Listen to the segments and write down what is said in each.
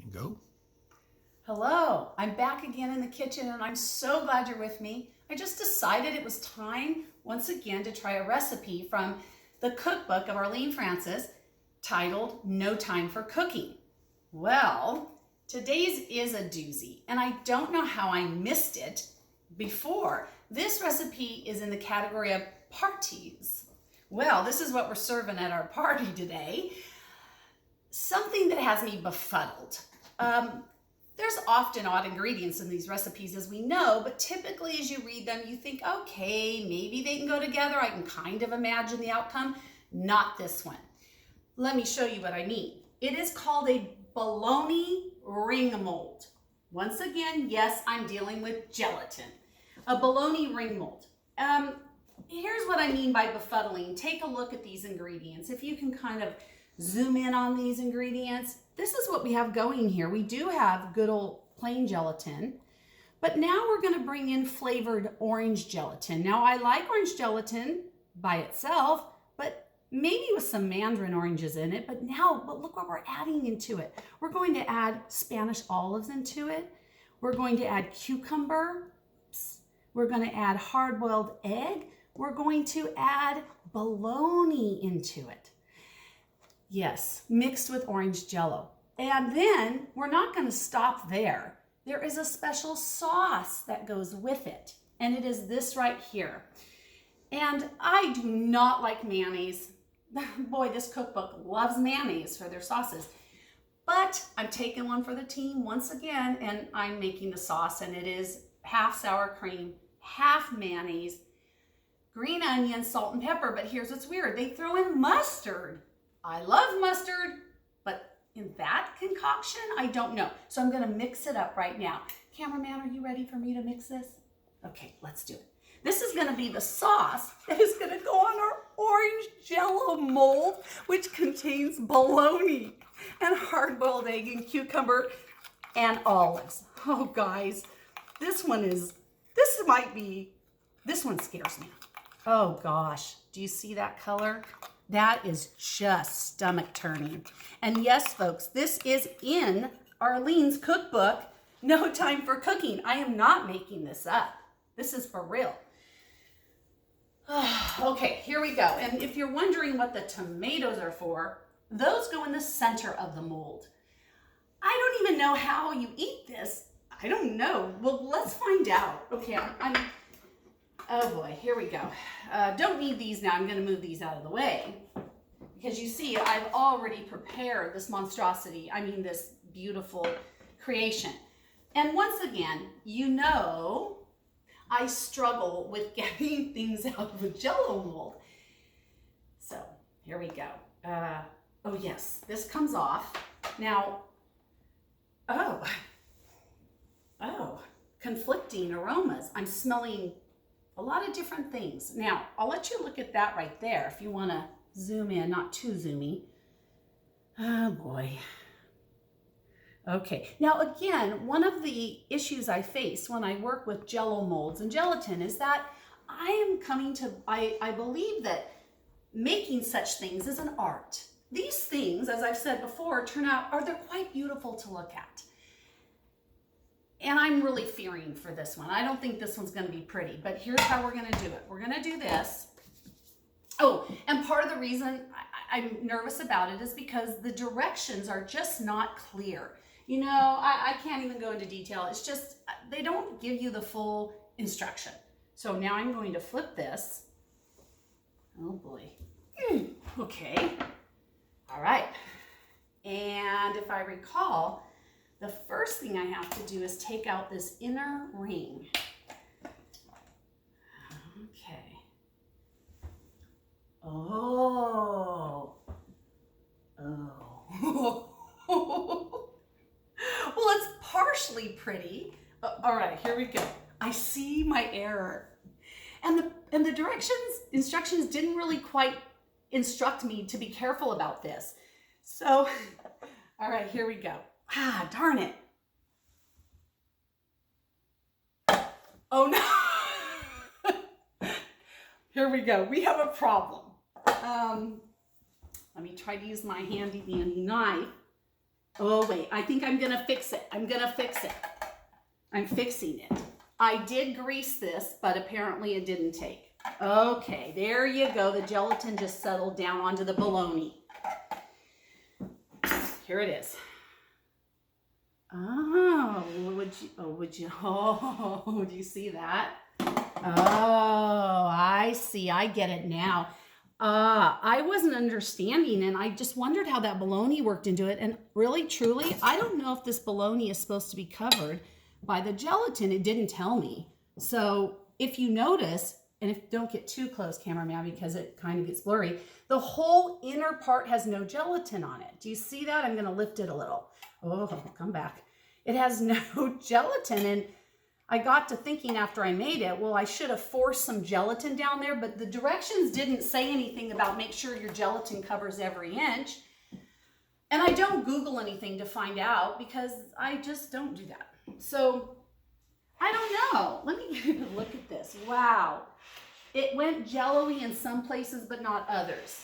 and go. Hello, I'm back again in the kitchen and I'm so glad you're with me. I just decided it was time once again to try a recipe from the cookbook of Arlene Francis titled No Time for Cooking. Well, today's is a doozy and I don't know how I missed it before. This recipe is in the category of parties. Well, this is what we're serving at our party today. Something that has me befuddled. There's often odd ingredients in these recipes, as we know, but typically as you read them, you think, okay, maybe they can go together. I can kind of imagine the outcome. Not this one. Let me show you what I mean. It is called a Bologna ring mold. Once again, yes, I'm dealing with gelatin. A Bologna ring mold. Here's what I mean by befuddling. Take a look at these ingredients. If you can kind of zoom in on these ingredients, this is what we have going here. We do have good old plain gelatin, but now we're going to bring in flavored orange gelatin. Now I like orange gelatin by itself, but maybe with some mandarin oranges in it. But look what we're adding into it. We're going to add Spanish olives into it. We're going to add cucumber. We're going to add hard-boiled egg. We're going to add bologna into it. Yes, mixed with orange jello. And then we're not going to stop there. There is a special sauce that goes with it. And it is this right here. And I do not like mayonnaise. Boy, this cookbook loves mayonnaise for their sauces. But I'm taking one for the team once again, and I'm making the sauce. And it is half sour cream, half mayonnaise, green onion, salt, and pepper. But here's what's weird. They throw in mustard. I love mustard, but in that concoction, I don't know. So I'm gonna mix it up right now. Cameraman, are you ready for me to mix this? Okay, let's do it. This is gonna be the sauce that is gonna go on our orange jello mold, which contains bologna and hard-boiled egg and cucumber and olives. Oh guys, this one scares me. Oh gosh, do you see that color? That is just stomach turning. And yes, folks, this is in Arlene's cookbook, No Time for Cooking. I am not making this up. This is for real. Okay, here we go. And if you're wondering what the tomatoes are for, those go in the center of the mold. I don't even know how you eat this. I don't know. Well, let's find out. Okay, oh boy, here we go. Don't need these now. I'm going to move these out of the way because you see I've already prepared this monstrosity. I mean this beautiful creation. And once again, you know I struggle with getting things out of a Jello mold. So here we go. Oh yes, this comes off. Now, oh, conflicting aromas. I'm smelling a lot of different things. Now, I'll let you look at that right there if you want to zoom in, not too zoomy. Oh boy. Okay, now again, one of the issues I face when I work with Jello molds and gelatin is that I believe that making such things is an art. These things, as I've said before, they're quite beautiful to look at. And I'm really fearing for this one. I don't think this one's going to be pretty, but here's how we're going to do it. We're going to do this. Oh, and part of the reason I'm nervous about it is because the directions are just not clear. You know, I can't even go into detail. It's just, they don't give you the full instruction. So now I'm going to flip this. Oh boy. Okay. All right. And if I recall, the first thing I have to do is take out this inner ring. Okay. Oh. Well, it's partially pretty. All right, here we go. I see my error. And the instructions didn't really quite instruct me to be careful about this. So, all right, here we go. Ah, darn it. Oh no. Here we go. We have a problem. Let me try to use my handy dandy knife. Oh, wait, I think I'm gonna fix it. I'm gonna fix it. I'm fixing it. I did grease this, but apparently it didn't take. Okay, there you go. The gelatin just settled down onto the bologna. Here it is. Oh, do you see that? Oh, I see. I get it now. I wasn't understanding, and I just wondered how that bologna worked into it. And really, truly, I don't know if this bologna is supposed to be covered by the gelatin. It didn't tell me. So if you notice, and if don't get too close, cameraman, because it kind of gets blurry, the whole inner part has no gelatin on it. Do you see that? I'm going to lift it a little. Oh, come back. It has no gelatin, and I got to thinking after I made it, well, I should have forced some gelatin down there, but the directions didn't say anything about make sure your gelatin covers every inch. And I don't Google anything to find out because I just don't do that. So I don't know. Let me give you a look at this. Wow. It went jello-y in some places, but not others.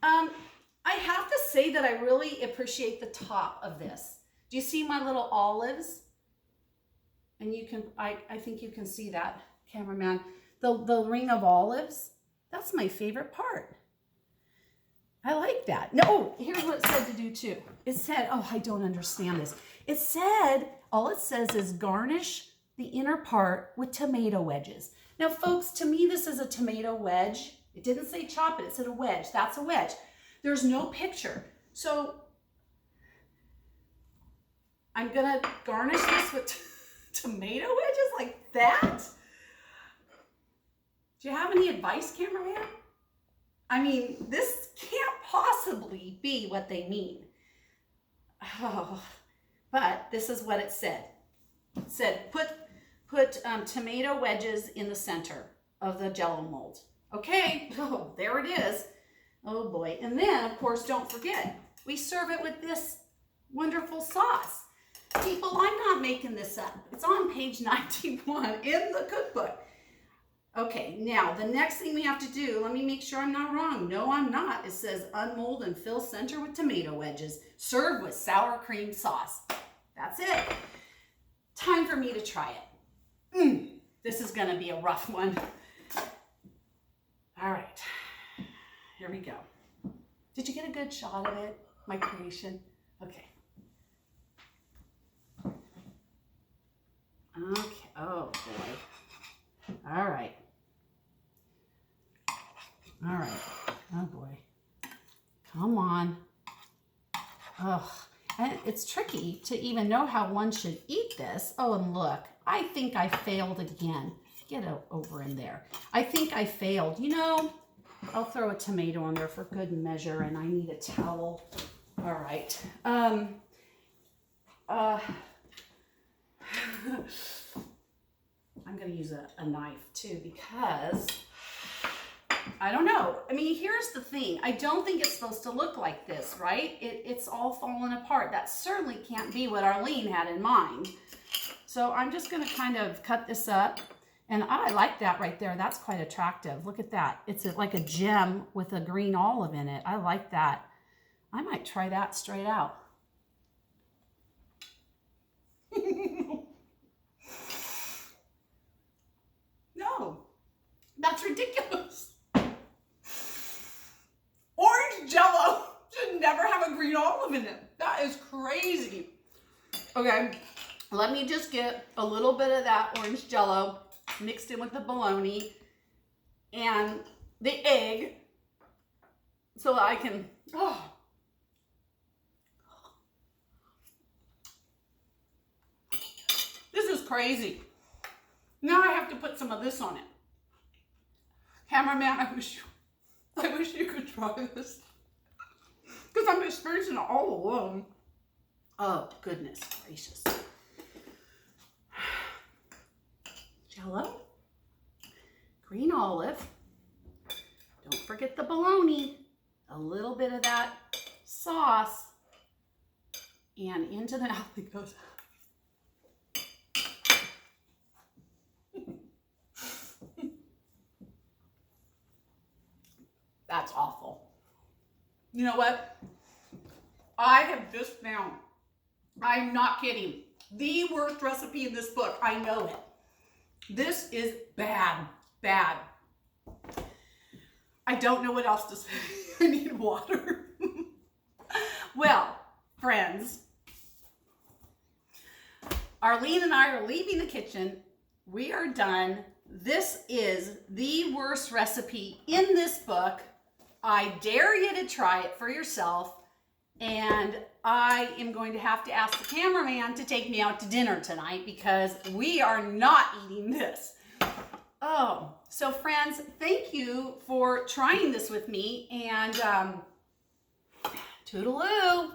I have to say that I really appreciate the top of this. Do you see my little olives? And you can, I think you can see that, cameraman. The ring of olives, that's my favorite part. I like that. No, here's what it said to do too. It said, oh, I don't understand this. It said, all it says is garnish the inner part with tomato wedges. Now, folks, to me, this is a tomato wedge. It didn't say chop it, it said a wedge. That's a wedge. There's no picture. So I'm gonna garnish this with tomato wedges like that? Do you have any advice, cameraman? I mean, this can't possibly be what they mean. Oh, but this is what it said. It said, put tomato wedges in the center of the Jello mold. Okay, oh, there it is. Oh boy, and then of course, don't forget, we serve it with this wonderful sauce. People, I'm not making this up. It's on page 91 in the cookbook. Okay, now the next thing we have to do, let me make sure I'm not wrong. No, I'm not. It says unmold and fill center with tomato wedges. Serve with sour cream sauce. That's it. Time for me to try it. This is going to be a rough one. All right, here we go. Did you get a good shot of it, my creation? Okay. Okay, oh boy. All right. All right, oh boy. Come on. Ugh, and it's tricky to even know how one should eat this. Oh, and look, I think I failed again. Get over in there. I think I failed. You know, I'll throw a tomato on there for good measure, and I need a towel. All right. I'm going to use a knife too because I don't know. I mean, here's the thing. I don't think it's supposed to look like this, right? It's all falling apart. That certainly can't be what Arlene had in mind. So I'm just going to kind of cut this up. And I like that right there. That's quite attractive. Look at that. It's like a gem with a green olive in it. I like that. I might try that straight out. No, that's ridiculous. Orange Jello should never have a green olive in it. That is crazy. Okay, let me just get a little bit of that orange Jello mixed in with the bologna and the egg so that I can, oh. This is crazy. Now I have to put some of this on it. Cameraman, I wish you could try this. Because I'm experiencing it all alone. Oh, goodness gracious. Jello, green olive, don't forget the bologna, a little bit of that sauce, and into the mouth it goes. That's awful. You know what? I have just found I'm not kidding. The worst recipe in this book. I know it. This is bad, bad. I don't know what else to say. I need water. Well, friends, Arlene and I are leaving the kitchen. We are done. This is the worst recipe in this book. I dare you to try it for yourself. And I am going to have to ask the cameraman to take me out to dinner tonight because we are not eating this. Oh, so friends, thank you for trying this with me, and toodaloo.